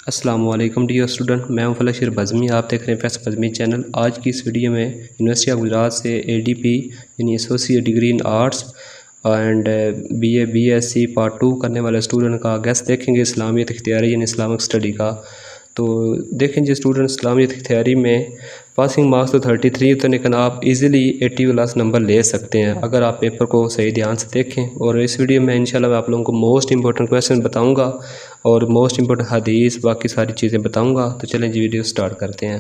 السلام علیکم dear student, میں ہوں فلک شیر بزمی. آپ دیکھ رہے ہیں فیصل بزمی چینل. آج کی اس ویڈیو میں یونیورسٹی آف گجرات سے ADP یعنی associate degree in arts and BSc part 2 کرنے والے اسٹوڈنٹ کا گیسٹ دیکھیں گے اسلامیت اختیاری یعنی اسلامک اسٹڈی کا. تو دیکھیں جی اسٹوڈنٹ، اسلامیت اختیاری میں پاسنگ مارکس تو 33 ہوتے ہیں، لیکن آپ ایزیلی 80+ نمبر لے سکتے ہیں اگر آپ پیپر کو صحیح دھیان سے دیکھیں. اور اس ویڈیو میں انشاءاللہ میں آپ لوگوں کو موسٹ امپورٹنٹ کویسچن بتاؤں گا اور موسٹ امپورٹنٹ حدیث باقی ساری چیزیں بتاؤں گا. تو چلیں جی ویڈیو سٹارٹ کرتے ہیں.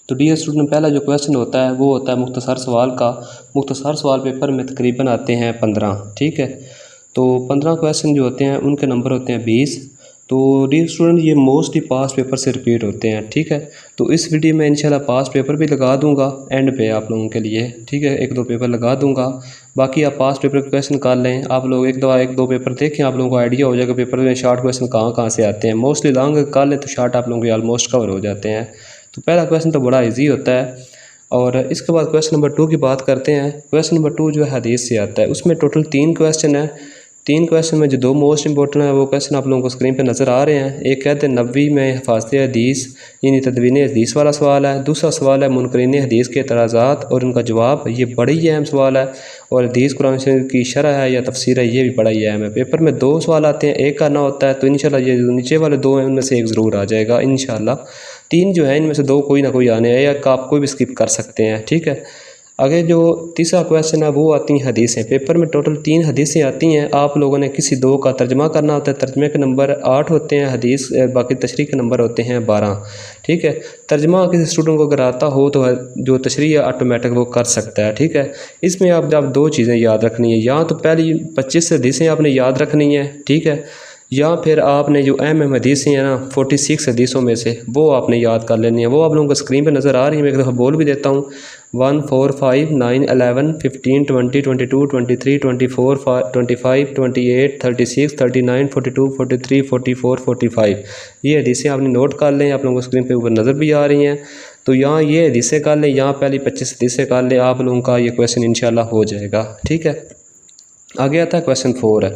تو ڈیئر اسٹوڈنٹ، پہلا جو کویسچن ہوتا ہے وہ ہوتا ہے مختصر سوال کا. مختصر سوال پیپر میں تقریباً آتے ہیں 15، ٹھیک ہے. تو 15 کویسچن جو ہوتے ہیں ان کے نمبر ہوتے ہیں 20. تو ڈیئر اسٹوڈنٹ، یہ موسٹلی پاس پیپر سے ریپیٹ ہوتے ہیں، ٹھیک ہے. تو اس ویڈیو میں انشاءاللہ پاس پیپر بھی لگا دوں گا اینڈ پہ آپ لوگوں کے لیے، ٹھیک ہے. 1-2 پیپر لگا دوں گا. باقی آپ پاس پیپر کے کویسچن کر لیں. آپ لوگ ایک دو پیپر دیکھیں، آپ لوگوں کو آئیڈیا ہو جائے گا پیپر میں شارٹ کویسچن کہاں سے آتے ہیں. موسٹلی لانگ کر لیں تو شارٹ آپ لوگوں کے آلموسٹ کور ہو جاتے ہیں. تو پہلا کویسچن تو بڑا ایزی ہوتا ہے. اور اس کے بعد کویسچن نمبر 2 کی بات کرتے ہیں. کویسچن نمبر 2 جو ہے حدیث سے آتا ہے. اس میں ٹوٹل 3 کویسچن ہیں. 3 کویسچن میں جو 2 موسٹ امپورٹنٹ ہیں وہ کویسچن آپ لوگوں کو اسکرین پہ نظر آ رہے ہیں. ایک کہتے ہیں نبوی میں حفاظت حدیث یعنی تدوین حدیث والا سوال ہے. دوسرا سوال ہے منکرین حدیث کے اعتراضات اور ان کا جواب. یہ بڑا ہی اہم سوال ہے. اور حدیث قرآن شریف کی شرح ہے یا تفسیر ہے، یہ بھی بڑا ہی اہم ہے. پیپر میں 2 سوال آتے ہیں، ایک کرنا ہوتا ہے. تو انشاءاللہ یہ جو نیچے والے 2 ہیں ان میں سے ایک ضرور آ جائے گا انشاءاللہ. 3 جو ہیں ان میں سے 2 کوئی نہ کوئی آنے ہیں، یا آپ کوئی بھی اسکپ کر سکتے ہیں، ٹھیک ہے. آگے جو تیسرا کویسچن ہے وہ آتی ہیں حدیثیں. پیپر میں ٹوٹل 3 حدیثیں آتی ہیں. آپ لوگوں نے کسی 2 کا ترجمہ کرنا ہوتا ہے. ترجمے کے نمبر 8 ہوتے ہیں، حدیث باقی تشریح کے نمبر ہوتے ہیں 12، ٹھیک ہے. ترجمہ کسی اسٹوڈنٹ کو اگر آتا ہو تو جو تشریح ہے آٹومیٹک وہ کر سکتا ہے، ٹھیک ہے. اس میں آپ 2 چیزیں یاد رکھنی ہیں. یا تو پہلی 25 حدیثیں آپ نے یاد رکھنی ہیں، ٹھیک ہے. یا پھر آپ نے جو اہم حدیثیں ہیں نا 46 حدیثوں میں سے وہ آپ نے یاد کر لینی ہیں. وہ آپ لوگوں کو اسکرین پہ نظر آ رہی ہیں. میں ایک دفعہ بول بھی دیتا ہوں: 1 4 5 9 11 15 20 22 23 24 25 28 36 39 42 43 44 45. یہ حدیثیں آپ نے نوٹ کر لیں. آپ لوگوں کو اسکرین پہ اوپر نظر بھی آ رہی ہیں. تو یہاں یہ حدیثیں کر لیں، یہاں پہلی 25 حدیثیں کر لیں. آپ لوگوں کا یہ کویسچن انشاءاللہ ہو جائے گا، ٹھیک ہے. آگے آتا ہے کویسچن 4 ہے.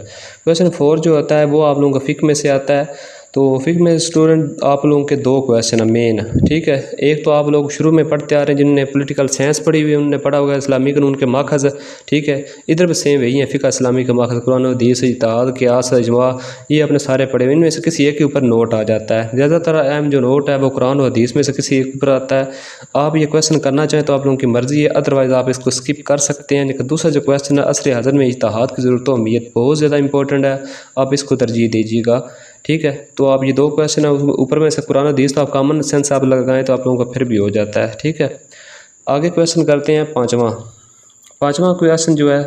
کویسچن 4 جو ہوتا ہے وہ آپ لوگوں کا فقہ میں سے آتا ہے. تو فقہ میں اسٹوڈنٹ آپ لوگوں کے 2 کویسچن ہیں مین، ٹھیک ہے. ایک تو آپ لوگ شروع میں پڑھتے آ رہے ہیں، جنہوں نے پولیٹیکل سائنس پڑھی ہوئی ہے انہوں نے پڑھا ہوگا اسلامی قانون کے ماخذ، ٹھیک ہے. ادھر بھی سیم وہی ہیں، فقہ اسلامی کا ماخذ قرآن و حدیث اجتہاد قیاس اجماع، یہ اپنے سارے پڑھے ہوئے. ان میں سے کسی ایک کے اوپر نوٹ آ جاتا ہے. زیادہ تر اہم جو نوٹ ہے وہ قرآن و حدیث میں سے کسی ایک اوپر آتا ہے. آپ یہ کویسچن کرنا چاہیں تو آپ لوگوں کی مرضی ہے، ادروائز آپ اس کو اسکپ کر سکتے ہیں. لیکن دوسرا جو کویسچن ہے عصر حاضر میں اجتہاد کی ضرورت و اہمیت بہت زیادہ امپورٹنٹ ہے، آپ اس کو ترجیح دیجیے گا، ٹھیک ہے. تو آپ یہ 2 کویسچن ہیں اوپر میں سے قرآن حدیث تو آپ کامن سینس آپ لگائیں تو آپ لوگوں کا پھر بھی ہو جاتا ہے، ٹھیک ہے. آگے کویسچن کرتے ہیں 5واں کویسچن جو ہے.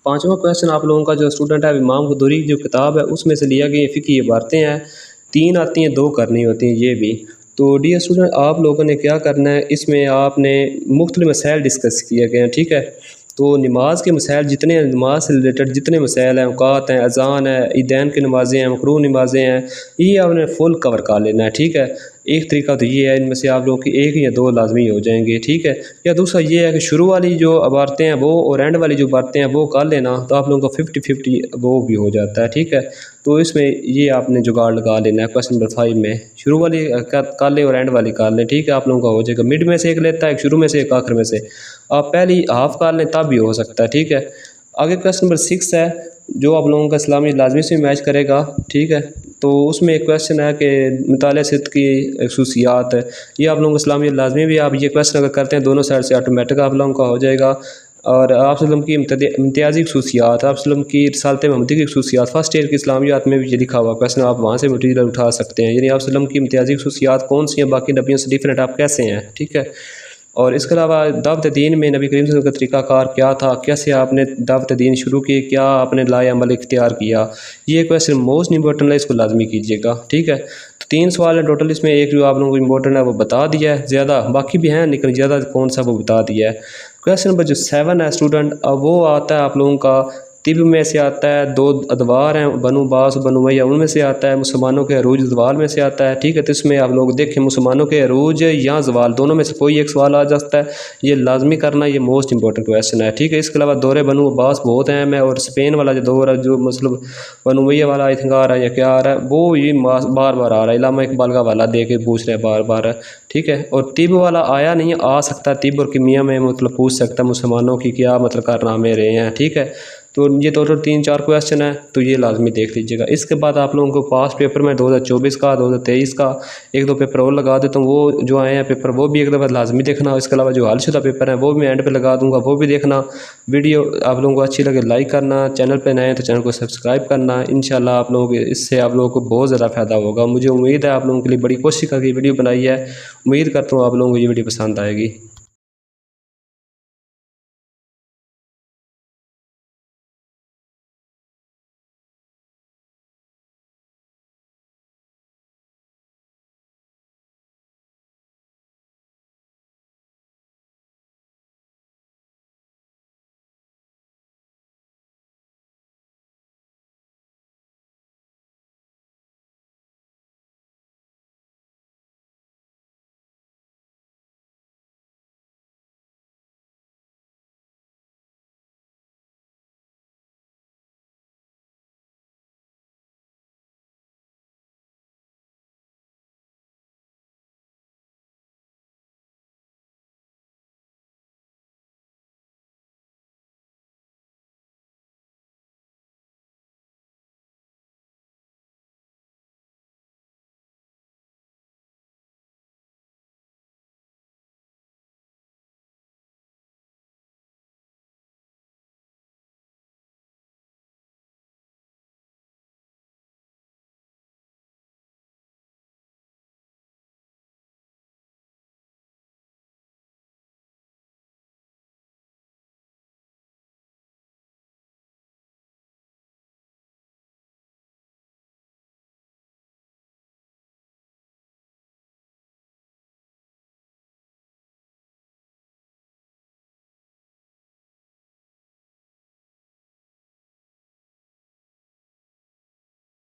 5واں کویسچن آپ لوگوں کا جو اسٹوڈنٹ ہے امام قدوری جو کتاب ہے اس میں سے لیا گیا فقہی عبارتیں ہیں. 3 آتی ہیں، 2 کرنی ہوتی ہیں یہ بھی. تو ڈیئر اسٹوڈنٹ آپ لوگوں نے کیا کرنا ہے، اس میں آپ نے مختلف مسائل ڈسکس کیے گئے ہیں، ٹھیک ہے. تو نماز کے مسائل جتنے، نماز سے ریلیٹڈ جتنے مسائل ہیں، اوقات ہیں، اذان ہے، عیدین کی نمازیں ہیں، مکروہ نمازیں ہیں، یہ آپ نے فل کور کر لینا ہے، ٹھیک ہے. ایک طریقہ تو یہ ہے، ان میں سے آپ لوگوں کی 1 یا 2 لازمی ہو جائیں گے، ٹھیک ہے. یا دوسرا یہ ہے کہ شروع والی جو عبارتیں ہیں وہ اور اینڈ والی جو عبارتیں ہیں وہ کر لینا، تو آپ لوگوں کا 50-50 وہ بھی ہو جاتا ہے، ٹھیک ہے. تو اس میں یہ آپ نے جگاڑ لگا لینا ہے. کویسچن نمبر 5 میں شروع والی کر لیں اور اینڈ والی کر لیں، ٹھیک ہے. آپ لوگوں کا ہو جائے گا. مڈ میں سے ایک لیتا ہے، ایک شروع میں سے ایک آخر میں سے. آپ پہلی ہاف کر لیں تب بھی ہو سکتا ہے، ٹھیک ہے. آگے کویسچن نمبر 6 ہے جو آپ لوگوں کا اسلامی لازمی سے میچ کرے گا، ٹھیک ہے. تو اس میں ایک کویسچن ہے کہ مطالعہ صدق کی خصوصیات ہے. یہ آپ لوگوں کو اسلامی لازمی بھی آپ یہ کویسچن اگر کرتے ہیں دونوں سائڈ سے آٹومیٹک آپ لوگوں کا ہو جائے گا. اور آپ وسلم کی امتیازی خصوصیات، آپ وسلم کی رسالت محمدی کی خصوصیات، فرسٹ ایئر کی اسلامیات میں بھی یہ لکھا ہوا کویسچن، آپ وہاں سے مٹیریل اٹھا سکتے ہیں. یعنی آپ وسلم کی امتیازی خصوصیات کون سی ہیں، باقی نبیوں سے ڈیفرنٹ آپ کیسے ہیں، ٹھیک ہے. اور اس کے علاوہ دعوت دین میں نبی کریم صلی اللہ علیہ وسلم کا طریقہ کار کیا تھا، کیسے آپ نے دعوت دین شروع کی، کیا آپ نے لائے عمل اختیار کیا. یہ کویسچن موسٹ امپورٹنٹ ہے، اس کو لازمی کیجیے گا، ٹھیک ہے. تو 3 سوال ہیں ٹوٹل، اس میں ایک جو آپ لوگوں کو امپورٹنٹ ہے وہ بتا دیا ہے، زیادہ باقی بھی ہیں لیکن زیادہ کون سا وہ بتا دیا ہے. کویسچن نمبر جو 7 ہے اسٹوڈنٹ، وہ آتا ہے آپ لوگوں کا طب میں سے آتا ہے، 2 ادوار ہیں بنو باس بنو امیہ ان میں سے آتا ہے، مسلمانوں کے عروج زوال میں سے آتا ہے، ٹھیک ہے۔ تو اس میں آپ لوگ دیکھیں مسلمانوں کے عروج یا زوال دونوں میں سے کوئی ایک سوال آ جاتا ہے، یہ لازمی کرنا، یہ موسٹ امپورٹنٹ کویسچن ہے، ٹھیک ہے۔ اس کے علاوہ دور بنو عباس بہت اہم ہے، اور اسپین والا جو دور ہے جو مطلب بنو امیہ والا آئی تھنک آ رہا ہے یا کیا آ رہا ہے، وہ یہ بار بار آ رہا ہے، علامہ اقبال کا حوالہ دے کے پوچھ رہے ہیں بار بار، ٹھیک ہے۔ اور طب والا آیا نہیں، آ سکتا طب اور کیمیا میں مطلب پوچھ سکتا ہے مسلمانوں کی کیا مطلب کارنامے رہے ہیں، ٹھیک ہے۔ تو یہ ٹوٹل 3-4 کویسچن ہیں، تو یہ لازمی دیکھ لیجیے گا۔ اس کے بعد آپ لوگوں کو پاسٹ پیپر میں 2024 کا 2023 کا 1-2 پیپر اور لگا دیتا ہوں، وہ جو آئے ہیں پیپر وہ بھی ایک دفعہ لازمی دیکھنا، اس کے علاوہ جو حل شدہ پیپر ہیں وہ بھی میں اینڈ پہ لگا دوں گا، وہ بھی دیکھنا۔ ویڈیو آپ لوگوں کو اچھی لگے لائک کرنا، چینل پہ نئے ہیں تو چینل کو سبسکرائب کرنا، انشاءاللہ آپ لوگوں کو اس سے آپ لوگوں کو بہت زیادہ فائدہ ہوگا۔ مجھے امید ہے آپ لوگوں کے لیے بڑی کوشش کر کے ویڈیو بنائی ہے، امید کرتا ہوں آپ لوگوں کو یہ ویڈیو پسند آئے گی۔